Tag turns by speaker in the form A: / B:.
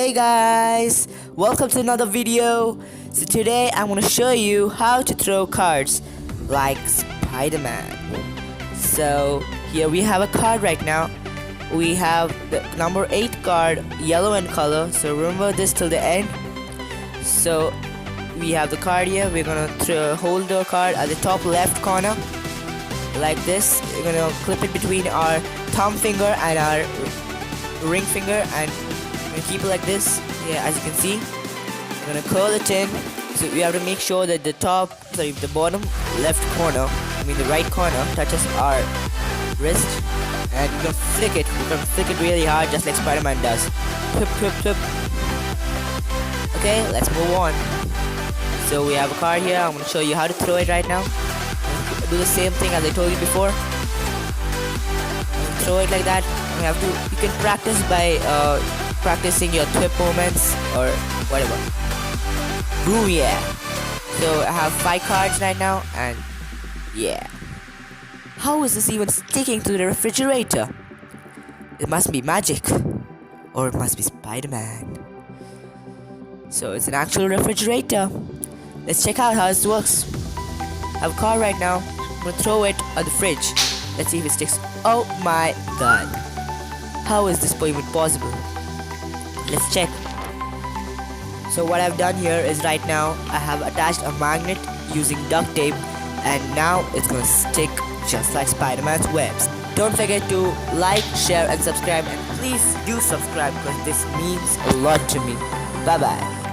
A: Hey guys, welcome to another video. So today I'm going to show you how to throw cards like Spiderman. So here we have a card right now. We have the number 8 card, yellow in color, so remember this till the end. So we have the card here. We're going to hold the card at the top left corner like this. We're going to clip it between our thumb finger and our ring finger, and keep it like this. Yeah, as you can see, we're gonna curl it in. So we have to make sure that the bottom left corner, the right corner, touches our wrist, and we're gonna flick it. We're gonna flick it really hard, just like Spider-Man does. Flip, flip, flip. Okay, let's move on. So we have a card here. I'm gonna show you how to throw it right now. Do the same thing as I told you before. Throw it like that. You can practice by practicing your whip movements or whatever. Ooh, yeah. So I have 5 cards right now, and yeah. How is this even sticking to the refrigerator? It must be magic, or it must be Spider-Man. So it's an actual refrigerator. Let's check out how this works. I have a card right now. I'm gonna throw it at the fridge. Let's see if it sticks. Oh my god. How is this even possible? Let's check. So what I've done here is right now I have attached a magnet using duct tape, and now it's gonna stick just like Spider-Man's webs. Don't forget to like, share and subscribe, and please do subscribe because this means a lot to me. Bye bye.